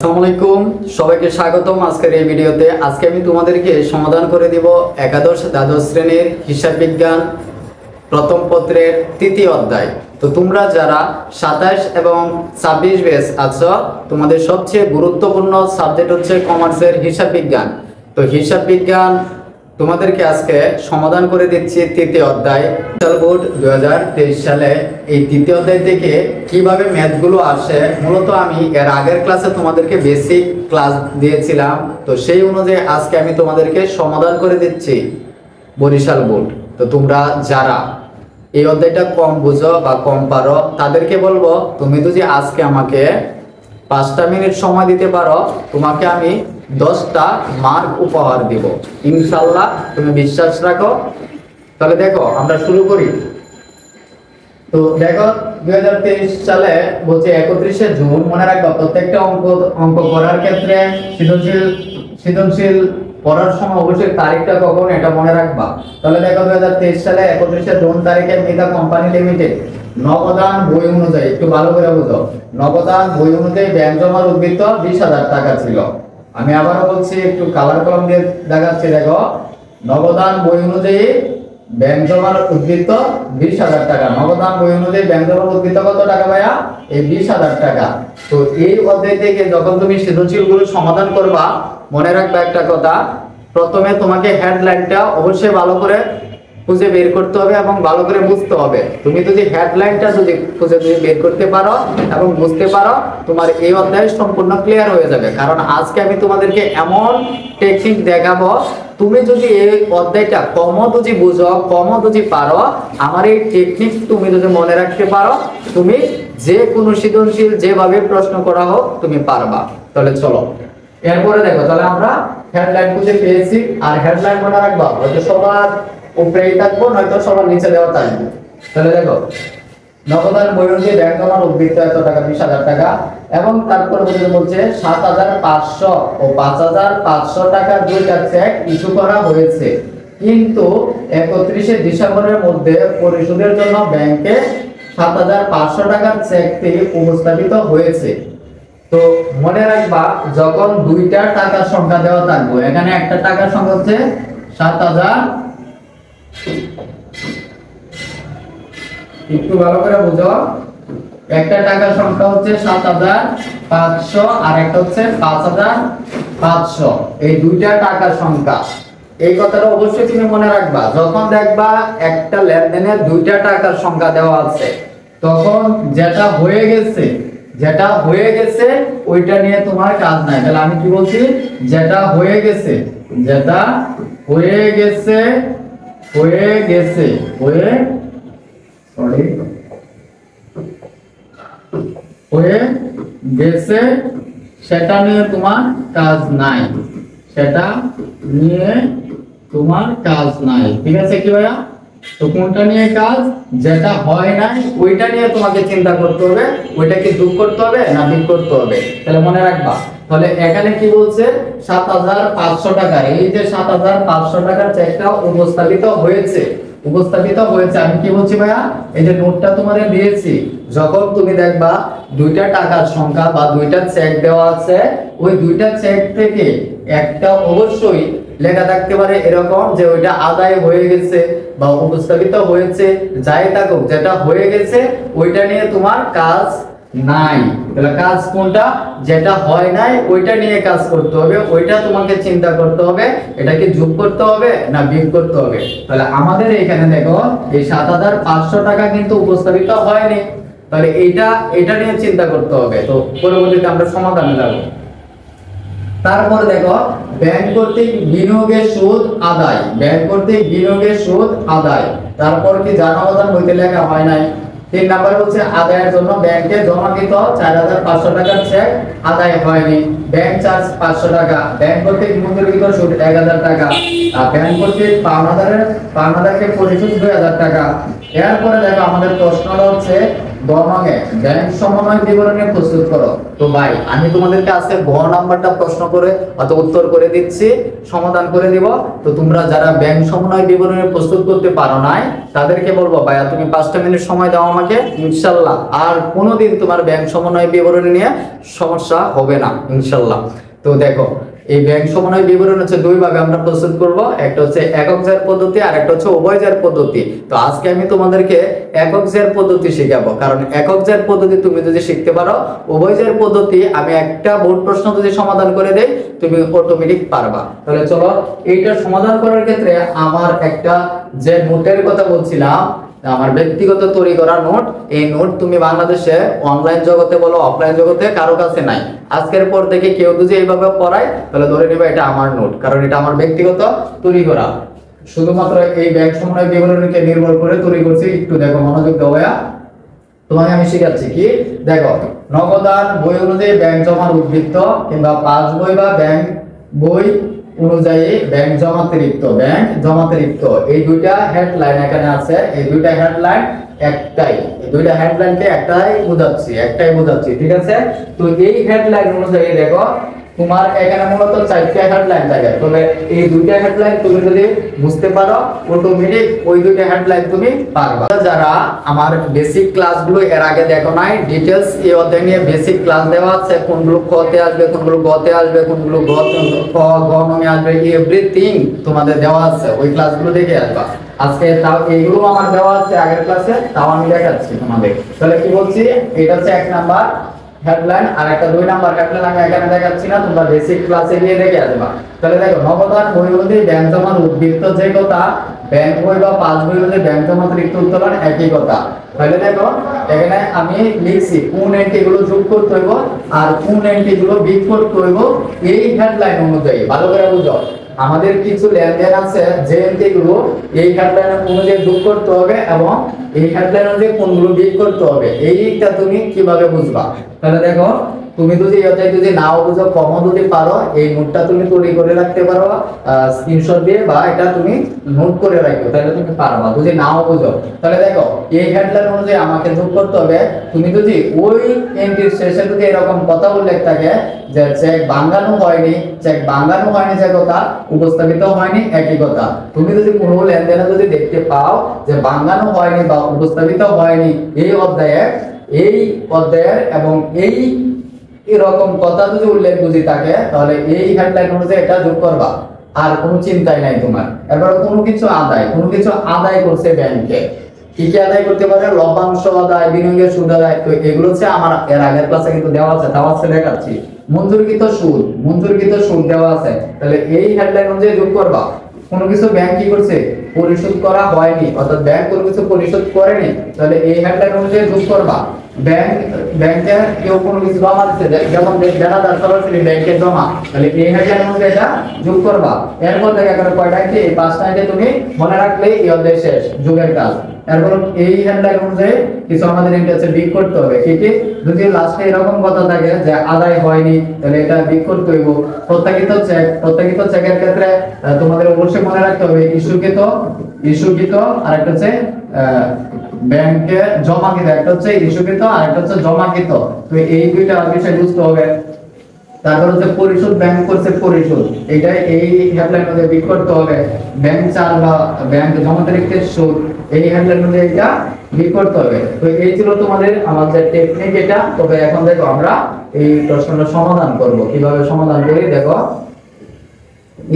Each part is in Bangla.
আসসালামু আলাইকুম, সবাইকে স্বাগতম আজকের এই ভিডিওতে। আজকে আমি তোমাদেরকে সমাধান করে দিব একাদশ দ্বাদশ শ্রেণীর হিসাব বিজ্ঞান প্রথম পত্রের তৃতীয় অধ্যায়। তো তোমরা যারা 27 এবং 26 ব্যাচ আছো, তোমাদের সবচেয়ে গুরুত্বপূর্ণ সাবজেক্ট হচ্ছে কমার্সের হিসাব বিজ্ঞান। তো হিসাব বিজ্ঞান তোমাদেরকে আজকে সমাধান করে দিচ্ছি তৃতীয় অধ্যায়। বোর্ড 2023 সালে এই তৃতীয় অধ্যায় থেকে কিভাবে ম্যাথগুলো আসে, মূলত আমি এর আগের ক্লাসে তোমাদেরকে বেসিক ক্লাস দিয়েছিলাম। তো সেই অনুযায়ী আজকে আমি তোমাদেরকে সমাধান করে দিচ্ছি বরিশাল বোর্ড। তো তোমরা যারা এই অধ্যায়টা কম বুঝো বা কম পারো, তাদেরকে বলবো তুমি যদি আজকে আমাকে 5টা মিনিট সময় দিতে পারো, তোমাকে আমি 10টা মার্ক উপহার দিব ইনশাল্লাহ। তুমি বিশ্বাস রাখো। তাহলে দেখো আমরা শুরু করি। তো দেখো 2023 সালে বলছে 31শে জুন, মনে রাখবা প্রত্যেকটা অঙ্ক করার ক্ষেত্রে সৃজনশীল পড়ার সময় অবশ্যই তারিখটা কখন এটা মনে রাখবা। তাহলে দেখো 2023 সালে 31শে জুন তারিখে মিতা কোম্পানি লিমিটেড নগদান বই অনুযায়ী, একটু ভালো করে বুঝো, নগদান বই অনুযায়ী ব্যাংক জমার উদ্বৃত্ত 20,000 টাকা ছিল। আমি আবারও বলছি, একটু কালার কলম দিয়ে দেখাচ্ছি। দেখো নগদান বই অনুযায়ী ব্যাংক জমার উদ্বৃত্ত 20,000 টাকা। নগদান বই অনুযায়ী ব্যাংক জমার উদ্বৃত্ত কত টাকা ভাইয়া? এই 20,000 টাকা। তো এই অধ্যায় থেকে যখন তুমি সৃজনশীল গুলো সমাধান করবা, মনে রাখবা একটা কথা, প্রথমে তোমাকে হেডলাইনটা অবশ্যই ভালো করে খুঁজে বের করতে হবে এবং ভালো করে বুঝতে হবে। তুমি যদি হেডলাইনটা খুঁজে বের করতে পারো এবং বুঝতে পারো, তোমার এই অধ্যায় সম্পূর্ণ ক্লিয়ার হয়ে যাবে। কারণ আজকে আমি তোমাদেরকে এমন টেকনিক দেখাবো, তুমি যদি এই অধ্যায়টা কমও যদি বুঝো, কমও যদি পারো, আমার এই টেকনিক তুমি যদি মনে রাখতে পারো, তুমি যে কোনো সৃজনশীল যেভাবে প্রশ্ন করা হোক তুমি পারবা। তাহলে চলো এরপরে দেখো। তাহলে আমরা হেডলাইন খুঁজে পেয়েছি, আর হেডলাইন মনে রাখবা হয়তো সবার উপরেই থাকবো, নয়তো সবার নিচে দেওয়া থাকবে। তাহলে দেখো নগদান বই অনুযায়ী ব্যাংক জমার উদ্বৃত্ত এত টাকা, 20,000 টাকা, এবং তারপরে বলছে 7,500 ও 5,500 টাকা দুইটা চেক ইস্যু করা হয়েছে, কিন্তু 31শে ডিসেম্বরের মধ্যে পরিশোধের জন্য ব্যাংকে 7,500 টাকার চেকটি উপস্থাপিত হয়েছে। তো মনে রাখবা, যখন দুইটা টাকার সংখ্যা দেওয়া থাকবে, এখানে একটা টাকার সংখ্যা হচ্ছে 7,000, একটু ভালো করে বুঝো, একটা টাকার সংখ্যা হচ্ছে 7,500 আর একটা হচ্ছে 5,500। এই দুইটা টাকার সংখ্যা, এই কথাটা অবশ্যই তুমি মনে রাখবা। যখন দেখবা একটা লেনদেনের দুইটা টাকার সংখ্যা দেওয়া আছে, তখন যেটা হয়ে গেছে ওইটা নিয়ে তোমার কাজ নাই। তাহলে আমি কি বলছি? যেটা হয়ে গেছে সেটা নিয়ে তোমার কাজ নাই, ঠিক আছে কি ভাইয়া? তো কোনটা নিয়ে কাজ? যেটা হয় নাই ওইটা নিয়ে তোমাকে চিন্তা করতে হবে, ওইটাকে যোগ করতে হবে না বিয়োগ করতে হবে। তাহলে মনে রাখবা। তাহলে এখানে কি বলছে? 7,500 টাকা। এই যে 7,500 টাকার চেকটা উপস্থাপিত হয়েছে। আমি কি বলছি ভাইয়া? এই যে নোটটা তোমাদের দিয়েছি, যখন তুমি দেখবা দুইটা টাকার সংখ্যা বা দুইটা চেক দেওয়া আছে, ওই দুইটা চেক থেকে একটা অবশ্যই লেখা থাকতে পারে এরকম যে ওইটা আদায় হয়ে গেছে বা উপস্থাপিত হয়েছে, যাই থাকুক, যেটা হয়ে গেছে ওইটা নিয়ে তোমার কাজ নাই। তাহলে কাজ কোনটা? যেটা হয় নাই ওইটা নিয়ে কাজ করতে হবে, ওইটা তোমাকে চিন্তা করতে হবে, এটাকে যোগ করতে হবে না বিয়োগ করতে হবে। তাহলে আমাদের এখানে দেখো এই 7,500 টাকা কিন্তু উপস্থাপিত হয়নি, তাহলে এটা নিয়ে চিন্তা করতে হবে। তো পরবর্তীতে আমরা সমাধানে যাব। তারপরে দেখো ব্যাংক কর্তৃক বিনিয়োগের সুদ আদায়, তারপর কি জানাবদান বইতে লেখা হয় নাই। 3 নম্বরে বলছে আদায়ের জন্য ব্যাংকে জমাকৃত 4,500 টাকার চেক আদায় হয়নি, ব্যাংক চার্জ 500 টাকা, ব্যাংক কর্তৃক মুদ্রিত সুদ 1,000 টাকা, আর ব্যাংক কর্তৃক পাওনাদারকে পরিশোধ 2,000 টাকা। এরপরে দেখো আমাদের প্রশ্নটা হচ্ছে গণকে ব্যাংক সমন্বয় বিবরণী প্রস্তুত করো। তো ভাই আমি তোমাদেরকে আজকে গ নাম্বারটা প্রশ্ন করে অথবা উত্তর করে দিচ্ছি, সমাধান করে দিব। তো তোমরা যারা ব্যাংক সমন্বয় বিবরণী প্রস্তুত করতে পারো নাই তাদেরকে বলবো ভাইয়া তুমি 5টা মিনিট সময় দাও আমাকে, ইনশাআল্লাহ আর কোনোদিন তোমার ব্যাংক সমন্বয় বিবরণী নিয়ে সমস্যা হবে না ইনশাআল্লাহ। তো দেখো এই ব্যাংক সমন্বয় বিবরণ হচ্ছে দুই ভাগে আমরা প্রস্তুত করব, একটা হচ্ছে একক জের পদ্ধতি আর একটা হচ্ছে উভয় জের পদ্ধতি। তো আজকে আমি তোমাদেরকে একক জের পদ্ধতি শেখাবো, কারণ একক জের পদ্ধতি তুমি যদি শিখতে পারো, উভয় জের পদ্ধতি আমি একটা বোর্ড প্রশ্ন যদি সমাধান করে দেই তুমি অটোমেটিক পারবা। তাহলে চলো এইটা সমাধান করার ক্ষেত্রে আমার একটা যে নোটের কথা বলছিলাম, আমার ব্যক্তিগত তৈরি করা নোট, এই নোট তুমি বাংলাদেশে অনলাইন জগতে বলো অফলাইন জগতে কারো কাছে নাই। আজকের পর থেকে কেউ যদি এইভাবে পড়ায় তাহলে ধরে নিবা এটা আমার নোট, কারণ এটা আমার ব্যক্তিগত তৈরি করা, শুধুমাত্র এই ব্যাংক সমন্বয় বিবরণীকে নির্ভর করে তৈরি করছি। একটু দেখো মনোযোগ দাও ভাইয়া, তোমাকে আমি শিখাচ্ছি কি দেখো, নগদান বই অনুযায়ী ব্যাংক জমার উদ্বৃত্ত কিংবা পাস বই বা ব্যাংক বই অনুযায়ী ব্যাংক জমাতিরিক্ত এই দুইটা হেডলাইন এখানে আছে। এই দুইটা হেডলাইন একটাই, এই দুইটা হেডলাইনকে একটাই বোঝাচ্ছি, ঠিক আছে? তো এই হেডলাইন অনুযায়ী দেখো তোমার এখানে মূলত 4টা হেডলাইন থাকে, তবে এই দুইটা হেডলাইন তুমি যদি বুঝতে পারো অটোমেটিক ওই দুইটা হেডলাইন তুমি পারবা। যারা আমার বেসিক ক্লাসগুলো এর আগে দেখো নাই, ডিটেইলস এই অধ্যায় নিয়ে বেসিক ক্লাস দেওয়া আছে, কোনগুলো কতে আসবে, কোনগুলো গতে আসবে, কোনগুলো গণমে আসবে, এভরিথিং তোমাদের দেওয়া আছে, ওই ক্লাসগুলো দেখে আসবা। আজকে তাও এইগুলো আমার দেওয়া আছে আগের ক্লাসে, তাও আমি দেখাচ্ছি তোমাদের। তাহলে কি বলছি, এটা হচ্ছে 1 নাম্বার হেডলাইন আর একটা 2 নাম্বার হেডলাইন আমি এখানে দেখাচ্ছি না, তোমরা বেসিক ক্লাসে গিয়ে দেখে আসবা। তাহলে দেখো নগদান বই অনুযায়ী ব্যাংক জমার উদ্বৃত্ত যে কথা, ব্যাংক বই বা পাস বই অনুযায়ী ব্যাংক জমাতিরিক্ত উত্তোলন একই কথা। তাহলে দেখো এখানে আমি লিখছি কোন এন্ট্রি গুলো যোগ করতে হইব আর কোন এন্ট্রি গুলো বিয়োগ করতে হইব, এই হেডলাইন অনুযায়ী ভালো করে বুঝো। আমাদের কিছু লেনদেন আছে যে এন্ট্রি গুলো এই হেডলাইন অনুযায়ী যোগ করতে হবে এবং এই হেডলাইন অনুযায়ী কোনগুলো বিয়োগ করতে হবে, এইটা তুমি কিভাবে বুঝবা। তাহলে দেখো তুমি যদি এটা যদি নাও বুঝো, কমও যদি পারো, এই নোটটা তুমি তৈরি করে রাখতে পারো স্ক্রিনশট দিয়ে, বা এটা তুমি নোট করে রাখো, তাহলে তুমি পারবা। যদি নাও বুঝো তাহলে দেখো এই হেডলাইন অনুযায়ী আমাকে যোগ করতে হবে। তুমি যদি ওই এন্ট্রির শেষে যদি এরকম কথা উল্লেখ থাকে যে চেক ভাঙানো হয়নি যে কথা, উপস্থাপিত হয়নি একই কথা। তুমি যদি কোনো লেনদেনে যদি দেখতে পাও যে ভাঙানো হয়নি বা উপস্থাপিত হয়নি এই অধ্যায়ের এবং এই এরকম কথা যদি উল্লেখ বুঝি থাকে, তাহলে এই হেডলাইন অনুযায়ী এটা যোগ করবা, আর কোনো চিন্তাই নাই তোমার। এরপর কোনো কিছু আদায় করছে ব্যাংকে, কি কি আদায় করতে পারে, লভ্যাংশ আদায়, বিনিয়োগের সুদ আদায়। তো এগুলো হচ্ছে আমার এর আগের ক্লাসে কিন্তু দেওয়া আছে, তাও আছে দেখাচ্ছি। মঞ্জুরকৃত সুদ দেওয়া আছে, তাহলে এই হেডলাইন অনুযায়ী যোগ করবা। কোনো কিছু ব্যাংক কি করছে, পরিশোধ করা হয়নি, অর্থাৎ ব্যাংক কোনো কিছু পরিশোধ করেনি, তাহলে এই হেডলাইন অনুযায়ী যোগ করবা। ব্যাংকে কেউ কোনো কিছু জমা দিচ্ছে, যেমন দেনাদার সরাসরি ব্যাংকে জমা, তাহলে এই হেডলাইন অনুযায়ী এটা যোগ করবা। এরপর দেখা গেল কয়টা কি, এই 5টা তুমি মনে রাখলে এই অধ্যায় শেষ, যোগের কাজ। এরপর এই হেডলাইন অনুযায়ী কিছু আমাদের ইন্টারেস্টে বিয়োগ করতে হবে। কি কি, যদি লাস্টে এরকম কথা থাকে যে আদায় হয়নি, তাহলে এটা বিয়োগ করতে হইব। প্রত্যাগিত চেকের ক্ষেত্রে তোমাদের অবশ্যই মনে রাখতে হবে ইস্যুকৃত আর একটা হচ্ছে ব্যাংকে জমাকৃত, একটা হচ্ছে ইস্যুকৃত আর একটা হচ্ছে জমাকৃত। তো এই দুইটা বিষয় বুঝতে হবে। তারপর হচ্ছে পরিশোধ, ব্যাংক করছে পরিশোধ, এটা এই হেডলাইন মধ্যে বিয়োগ করতে হবে। ব্যাংক চাল বা ব্যাংক জমাতিরিক্তের সুদ, এই হেডলাইন মধ্যে এটা বিয়োগ করতে হবে। তো এই ছিল তোমাদের আমাদের টেকনিক এটা। তবে এখন দেখো আমরা এই প্রশ্নটা সমাধান করব, কিভাবে সমাধান করি দেখো,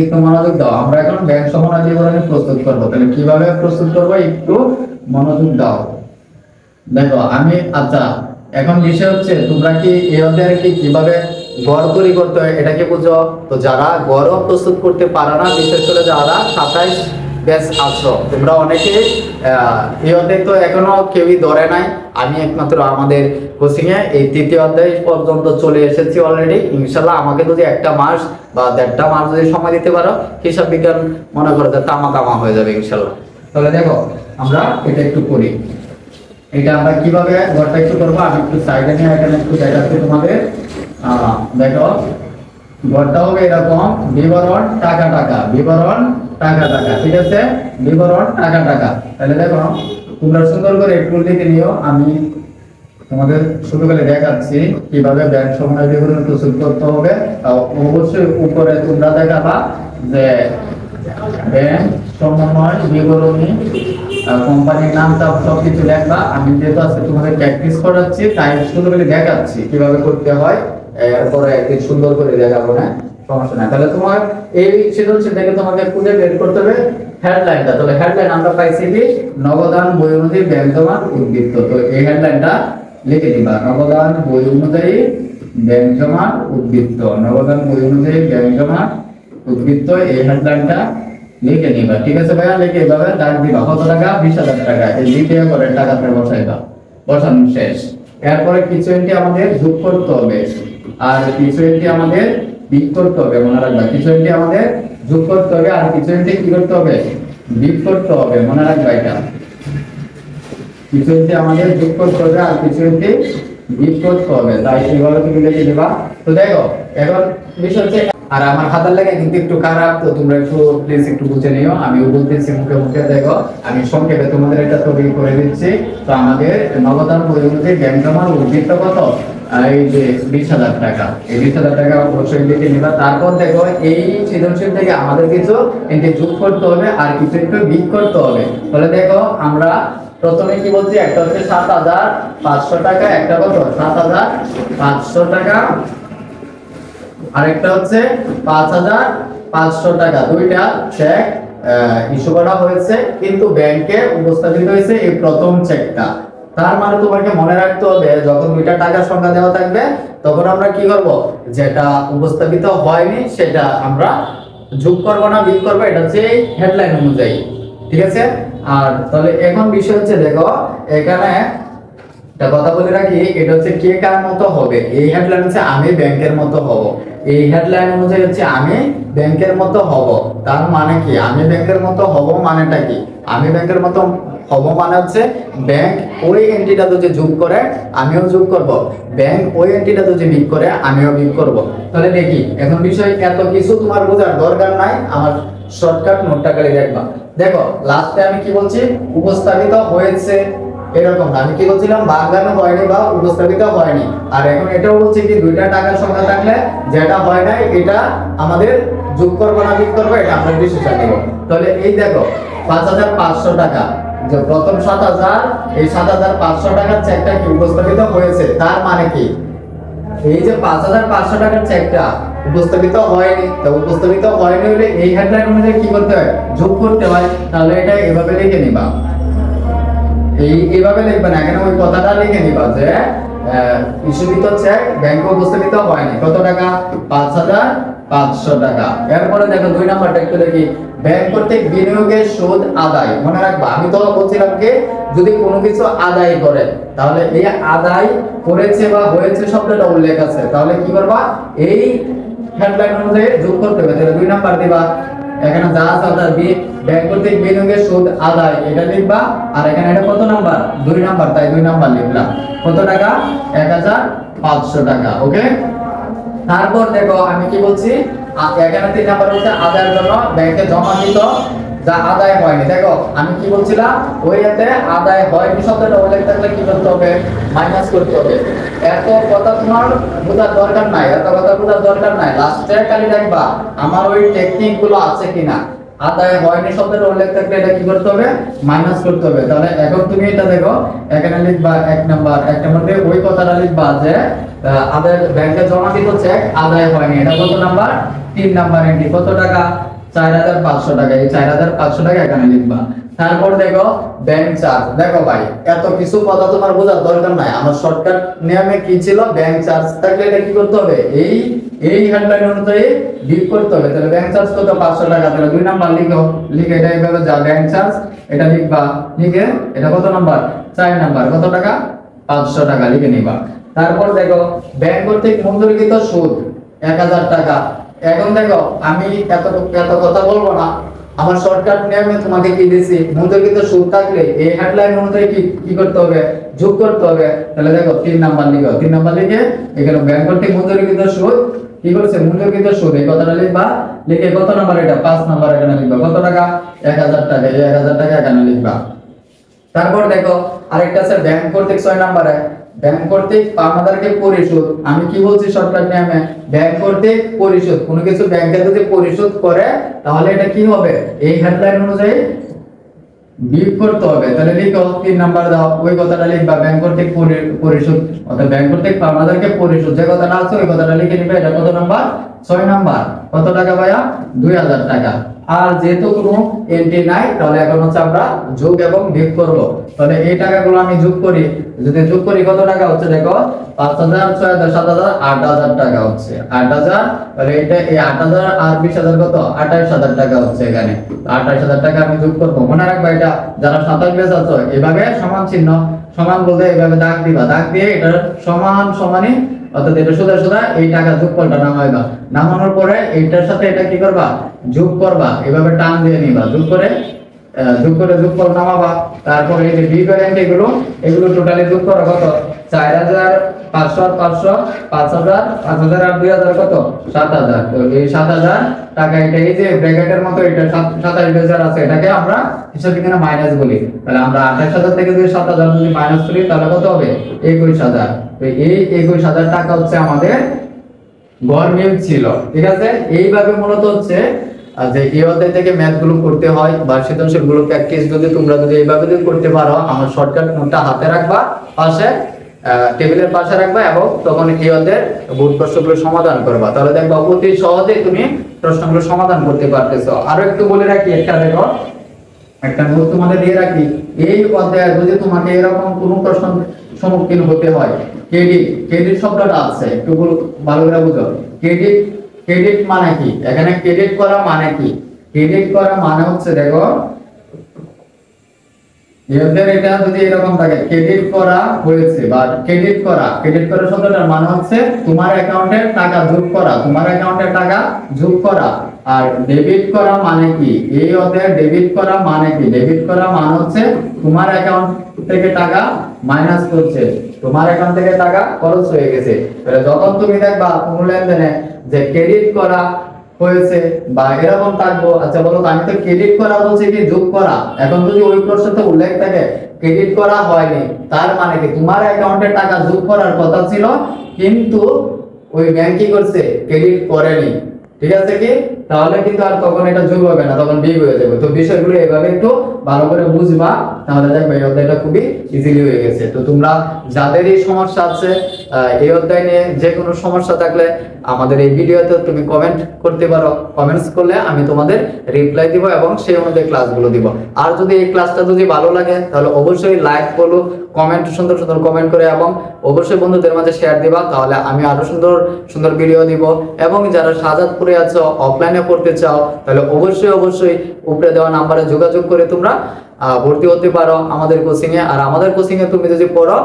একটু মনোযোগ দাও। আমরা এখন ব্যাংক সমন্বয় বিবরণী প্রস্তুত করব, তাহলে কিভাবে প্রস্তুত করব একটু মনোযোগ দাও। দেখো আমি আচ্ছা এখন বিষয় হচ্ছে তোমরা কি এই অধ্যায়ে কি কিভাবে গড় তৈরি করতে হয় এটা কি বুঝো? তো যারা গড় প্রস্তুত করতে পারো না, বিশেষ করে যারা 27 ব্যাচ আছো, তোমরা অনেকে এই অধ্যায় তো এখনো কেউই ধরে নাই। আমি একমাত্র আমাদের কোচিং এ এই 3য় অধ্যায় পর্যন্ত চলে এসেছি অলরেডি। ইনশাআল্লাহ আমাকে যদি 1টা মাস বা 1.5টা মাস যদি সময় দিতে পারো, হিসাব বিজ্ঞান মনে করো যে তামা হয়ে যাবে ইনশাআল্লাহ। তাহলে দেখো আমরা এটা একটু করি। এটা আমরা কিভাবে গড়টা একটু করবো, আমি একটু সাইডে নিয়ে এখানে একটু দেখাচ্ছি তোমাদের। দেখো গড়টা হবে এরকম, বিবরণ টাকা, ঠিক আছে, বিবরণ টাকা। তাহলে দেখো তোমরা সুন্দর করে একটু লিখে নিও, আমি তোমাদের শুরু করে দেখাচ্ছি কিভাবে ব্যাংক সমন্বয় বিবরণ প্রস্তুত করতে হবে। অবশ্যই উপরে তোমরা দেখাবা যে ব্যাংক সমন্বয় বিবরণী, কোম্পানির নামটা সবকিছু লেখবা। আমি যেহেতু আজকে তোমাদের প্র্যাকটিস করাচ্ছি তাই শুরু করে দেখাচ্ছি কিভাবে করতে হয়, এরপরে একদিন সুন্দর করে দেখাবো, না সমস্যা নাই। তাহলে তোমার এই সৃজনশীল থেকে তোমাকে খুঁজে বের করতে হবে হেডলাইনটা। তাহলে হেডলাইন আমরা পাইছি কি, নগদান বই অনুযায়ী ব্যাংক জমার উদ্বৃত্ত। তো এই হেডলাইনটা লিখে দিবা, নগদান বই অনুযায়ী ব্যাংক জমার উদ্বৃত্ত, নগদান বই অনুযায়ী ব্যাংক জমার উদ্বৃত্ত, এই হেডলাইনটা লিখে নিবা। ঠিক আছে ভাইয়া, লিখে এভাবে দাগ দিবা। কত টাকা? 20,000 টাকা। এই দ্বিতীয় করে টাকাতে বসাইবা, বসানো শেষ। এরপরে কিছু এন্ট্রি আমাদের যোগ করতে হবে আর কিছু এন্ট্রি আমাদের বিয়োগ করতে হবে, মনে রাখবা। কিছু এন্ট্রি আমাদের যোগ করতে হবে আর কিছু এন্ট্রি কি করতে হবে? বিয়োগ করতে হবে, মনে রাখবা এটা। কিছু এন্ট্রি আমাদের যোগ করতে হবে আর কিছু এন্ট্রি বিয়োগ করতে হবে, তাই এইভাবে তুমি লিখে দিবা। তো দেখো এখন বিষয় হচ্ছে, আর আমার হাতের লেখা কিন্তু একটু খারাপ, তো তোমরা একটু প্লিজ একটু বুঝে নিও। আমি বলতেছি মুখে মুখে, দেখো আমি সংক্ষেপে তোমাদের এটা তৈরি করে দিচ্ছি। তো আমাদের নগদান বই অনুযায়ী ব্যাংক জমার উদ্বৃত্ত কত? এই যে 20,000 টাকা। এই 20,000 টাকা অবশ্যই লিখে নিবা। তারপর দেখো এই সৃজনশীল থেকে আমাদের কিছু এন্ট্রি যোগ করতে হবে আর কিছু একটু বিয়োগ করতে হবে। তাহলে দেখো আমরা প্রথমে কি বলছি, একটা হচ্ছে 7,500 টাকা, একটা কত? 7,500 টাকা, আরেকটা হচ্ছে 5,500 টাকা। দুইটা চেক ইস্যু করা হয়েছে, কিন্তু ব্যাংকে উপস্থাপিত হয়েছে এই প্রথম চেকটা। তার মানে তোমাকে মনে রাখতে হবে যখন দুইটা টাকার সংখ্যা দেওয়া থাকবে তখন আমরা কি করব, যেটা উপস্থাপিত হয়নি সেটা আমরা যোগ করব না বিয়োগ করব, এটা হচ্ছে হেডলাইন অনুযায়ী। ঠিক আছে। আর তাহলে এখন বিষয় হচ্ছে, দেখো এখানে একটা কথা বলে রাখি, এটা হচ্ছে কে কার মতো হবে। এই হেডলাইন হচ্ছে আমি ব্যাংকের মতো হব, এই হেডলাইন অনুযায়ী হচ্ছে আমি ব্যাংকের মতো হব। তার মানে কি, আমি ব্যাংকের মতো হব মানেটা কি? আমি ব্যাংকের মতো হব মানে হচ্ছে ব্যাংক ওই এন্ট্রিটা যদি যোগ করে আমিও যোগ করব, ব্যাংক ওই এন্ট্রিটা যদি বিয়োগ করে আমিও বিয়োগ করব। তাহলে দেখি এখন বিষয় এত কিছু তোমার বোঝার দরকার নাই, আমার শর্টকাট নোটটা করে দেখবা। দেখো লাস্টে আমি কি বলছি, উপস্থাপিত হয়েছে, এরকম না। আমি কি বলছিলাম, বাগদানো হয়নি বা উপস্থাপিত হয়নি। আর এখন এটাও বলছি কি, দুইটা টাকার সংখ্যা থাকলে যেটা হয় নাই এটা আমাদের যোগ করবো না বিয়োগ করবো, এটা আমরা ডিসিশন নেব। তাহলে এই দেখো 5,500 টাকা, যে প্রথম 7,000, এই 7,500 টাকার চেকটা কি উপস্থাপিত হয়েছে। তার মানে কি, এই যে 5,500 টাকার চেকটা উপস্থাপিত হয়নি, তো উপস্থাপিত হয়নি হলে এই হেডলাইন অনুযায়ী কি করতে হয়, যোগ করতে হয়। তাহলে এটা এভাবে লিখে নিবা, এইভাবে লিখবে না, এখানে ওই কথাটা লিখে নিবা যে ইস্যুকৃত চেক ব্যাংকে উপস্থাপিত হয়নি, কত টাকা? 5,500 টাকা। এরপরে দেখো 2 নাম্বারটা একটু দেখি, ব্যাংক কর্তৃক বিনিয়োগের সুদ আদায়। মনে রাখবা আমি তো বলছিলাম কি, যদি কোনো কিছু আদায় করে তাহলে এই আদায় করেছে বা হয়েছে শব্দটা উল্লেখ আছে, তাহলে কি করবা, এই হেডলাইন অনুযায়ী যোগ করতে হবে। তাহলে 2 নাম্বার দিবা, এখানে যা আছে তার ব্যাংক কর্তৃক বিনিয়োগের সুদ আদায় এটা লিখবা। আর এখানে এটা কত নাম্বার? 2 নাম্বার, তাই 2 নাম্বার লিখলাম। কত টাকা? 1,500 টাকা। ওকে। তারপর দেখো আমি কি বলছি, এখানে 3 নাম্বার হচ্ছে আদায়ের জন্য ব্যাংকে জমাকৃত যা আদায় হয়নি। দেখো আমি কি বলছিলাম, ওই এতে আদায় হয়নি শব্দটা উল্লেখ থাকলে কি করতে হবে, মাইনাস করতে হবে। এত কথা তোমার বোঝার দরকার নাই, এত কথা বোঝার দরকার নাই, লাস্টে খালি দেখবা আমার ওই টেকনিক গুলো আছে কিনা। আদায় হয়নি শব্দটা উল্লেখ থাকলে এটা কি করতে হবে, মাইনাস করতে হবে। তাহলে এখন তুমি এটা দেখো, এখানে লিখবা 1 নাম্বার, 1 নাম্বার দিয়ে ওই কথাটা লিখবা যে আদায় ব্যাংকে জমাকৃত চেক আদায় হয়নি, এটা কত নাম্বার? 3 number entry. কত টাকা? 4,500 টাকা। এই 4,500 টাকা এখানে লিখবা। তারপর দেখো ব্যাংক চার্জ। দেখো ভাই এত কিছু কথা তোমার বোঝার দরকার নাই, আমার শর্টকাট নিয়মে কি ছিল, ব্যাংক চার্জ থাকলে এটা কি করতে হবে, এই হেডলাইন অনুযায়ী বিয়োগ করতে হবে। তাহলে ব্যাংক চার্জ কত? 500 টাকা। তাহলে 2 নাম্বার লিখো, লিখে এটা এইভাবে যা ব্যাংক চার্জ এটা লিখবা, লিখে এটা কত নাম্বার? 4 নাম্বার। কত টাকা? 500 টাকা লিখে নিবা। তারপর দেখো ব্যাংক কর্তৃক মঞ্জুরকৃত সুদ 1,000 টাকা। এখন দেখো আমি এত কথা বলবো না, আমার শর্টকাট নিয়মে তোমাকে কি দিছি, মঞ্জুরকৃত সুদ থাকলে এই হেডলাইন অনুযায়ী কি করতে হবে, যোগ করতে হবে। তাহলে দেখো 3 নাম্বার লিখো, 3 নাম্বার লিখে এখানে ব্যাংক কর্তৃক মঞ্জুরকৃত সুদ কি করছে, মূল্যকৃত সুদ, এই কথাটা লিখবা। লিখে কত নাম্বার? এটা 5 নাম্বার এখানে লিখবা। কত টাকা? 1,000 টাকা। এই 1,000 টাকা এখানে লিখবা। তারপর দেখো আরেকটা আছে ব্যাংক কর্তৃক 6 নাম্বারে ব্যাংক কর্তৃক পাওনাদারকে পরিশোধ, আমি কি বলছি শর্টকাট নিয়মে, ব্যাংক কর্তৃক পরিশোধ, কোনো কিছু ব্যাংকে যদি পরিশোধ করে তাহলে এটা কি হবে, এই হেডলাইন অনুযায়ী বিয়োগ করতে হবে। তাহলে লিখো 3 নাম্বার দাও, ওই কথাটা লিখবা, ব্যাংক কর্তৃক পরিশোধ অর্থাৎ ব্যাংক কর্তৃক পাওনাদারকে পরিশোধ, যে কথাটা আছে ওই কথাটা লিখে নিবে। এটা কত নাম্বার, 6 নাম্বার। কত টাকা ভাইয়া, 2000 টাকা। আর যেহেতু কোনো এন্ট্রি নাই তাহলে এখন হচ্ছে আমরা যোগ এবং বিয়োগ করব। তাহলে এই টাকাগুলো আমি যোগ করি, যদি যোগ করি কত টাকা হচ্ছে দেখো, 5000 6000 7000 8000 টাকা হচ্ছে 8000। তাহলে এটা এই 8000 আর 20000 কত, 28000 টাকা হচ্ছে এখানে। 28000 টাকা আমি যোগ করব। মনে রাখবা এটা যারা 27 ব্যাচ আছে এভাবে সমান চিহ্ন, সমান বলতে এইভাবে দাগ দিবা, দাগ দিয়ে এটা সমান সমানই অর্থাৎ এটা সোজা সোজা এই টাকা যোগফলটা নামাইবা, নামানোর পরে এইটার সাথে এটা কি করবা, যোগ করবা, এভাবে টান দিয়ে নিবা, যোগ করে যোগফল নামাবা। তারপরে এই যে বি ব্যালেন্স এগুলো টোটালি যোগ করো কত, 4500 আর 500 5000 5000 আর 2000 কত, 7000। তো এই 7000 টাকা এটা এই যে ব্র্যাকেটের মতো এটা 27000 আছে, এটাকে আমরা হিসাব বিজ্ঞানে মাইনাস বলি। তাহলে আমরা 28000 থেকে যদি 7000 যদি মাইনাস করি তাহলে কত হবে, 21000। তো এই 21000 টাকা হচ্ছে আমাদের গড় ছিল। ঠিক আছে, এইভাবে মূলত হচ্ছে যে এই অধ্যায় থেকে ম্যাথ গুলো করতে হয় বা সৃজনশীল গুলো প্র্যাকটিস যদি এইভাবে করতে পারো, আমার শর্টকাট নোটটা হাতে রাখবা, পাশে টেবিলের পাশে রাখবা এবং তখন এই অধ্যায়ের বোর্ড প্রশ্নগুলো সমাধান করবা, তাহলে দেখবা অতি সহজেই তুমি প্রশ্নগুলো সমাধান করতে পারতেছো। আরো একটু বলে রাখি, একটা দেখো একটা নোট তোমাদের দিয়ে রাখি, এই অধ্যায়ে যদি তোমাকে এরকম কোনো প্রশ্ন সম্মুখীন হতে হয়, ক্রেডিট শব্দটা আছে একটু ভালো করে বুঝো। ক্রেডিট মানে কি, এখানে ক্রেডিট করা মানে কি, ক্রেডিট করা মানে হচ্ছে দেখো এদের এটা যদি এরকম থাকে ক্রেডিট করা হয়েছে বা ক্রেডিট করা শব্দটার মানে হচ্ছে তোমার অ্যাকাউন্টে টাকা যোগ করা, তোমার অ্যাকাউন্টে টাকা যোগ করা। আর ডেবিট করা মানে কি, এই অধ্যায়ে ডেবিট করা মানে কি, ডেবিট করা মানে হচ্ছে তোমার অ্যাকাউন্ট থেকে টাকা মাইনাস করছে, তোমার অ্যাকাউন্ট থেকে টাকা খরচ হয়ে গেছে। তাহলে যখন তুমি দেখবা কোনো লেনদেনে যে ক্রেডিট করা হয়েছে বা এরকম থাকবো, আচ্ছা বলো আমি তো ক্রেডিট করা বলছি কি যোগ করা, এখন যদি ওই প্রশ্নতে উল্লেখ থাকে ক্রেডিট করা হয়নি, তার মানে কি তোমার অ্যাকাউন্টে টাকা যোগ করার কথা ছিল কিন্তু ওই ব্যাংক কি করছে, ক্রেডিট করেনি। ঠিক আছে কি, তাহলে কিন্তু আর তখন এটা যোগ হবে না, তখন বিয়োগ হয়ে যাবে। তো বিষয়গুলো এভাবে একটু ভালো করে বুঝবা, তাহলে দেখবে এই অধ্যায়টা খুবই ইজিলি হয়ে গেছে। তো তোমরা যাদের এই সমস্যা আছে, এই অধ্যায় নিয়ে যে কোনো সমস্যা থাকলে আমাদের এই ভিডিওতে তুমি কমেন্ট করতে পারো, কমেন্টস করলে আমি তোমাদের রিপ্লাই দিব এবং সেই অনুযায়ী ক্লাসগুলো দিব। আর যদি এই ক্লাসটা যদি ভালো লাগে তাহলে অবশ্যই লাইক করো, কমেন্ট সুন্দর সুন্দর কমেন্ট করে এবং অবশ্যই বন্ধুদের মাঝে শেয়ার দিবা, তাহলে আমি আরো সুন্দর সুন্দর ভিডিও দিব। এবং যারা শাহজাদপুরে আছো, অফলাইনে পড়তে চাও, তাহলে অবশ্যই উপরে দেওয়া নাম্বারে যোগাযোগ করে তোমরা ভর্তি হতে পারো আমাদের কোচিং এ। আর আমাদের কোচিং এ তুমি যদি পড়ো,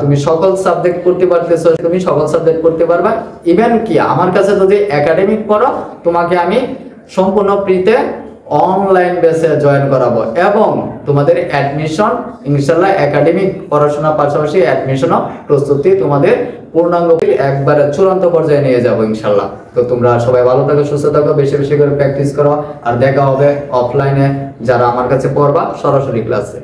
তুমি সকল সাবজেক্ট পড়তে পারতেছো, তুমি সকল সাবজেক্ট পড়তে পারবা। ইভেন কি আমার কাছে যদি একাডেমিক পড়ো, তোমাকে আমি সম্পূর্ণ ফ্রিতে অনলাইন বেসে জয়েন করাবো এবং তোমাদের অ্যাডমিশন ইনশাআল্লাহ একাডেমিক পড়াশোনার পাশাপাশি অ্যাডমিশনও প্রস্তুতি তোমাদের পূর্ণাঙ্গ একবারে চূড়ান্ত পর্যায়ে নিয়ে যাবো ইনশাআল্লাহ। তো তোমরা সবাই ভালো থাকো, সুস্থ থাকো, বেশি বেশি করে প্র্যাকটিস করো। আর দেখা হবে অফলাইনে যারা আমার কাছে পড়বা সরাসরি ক্লাসে।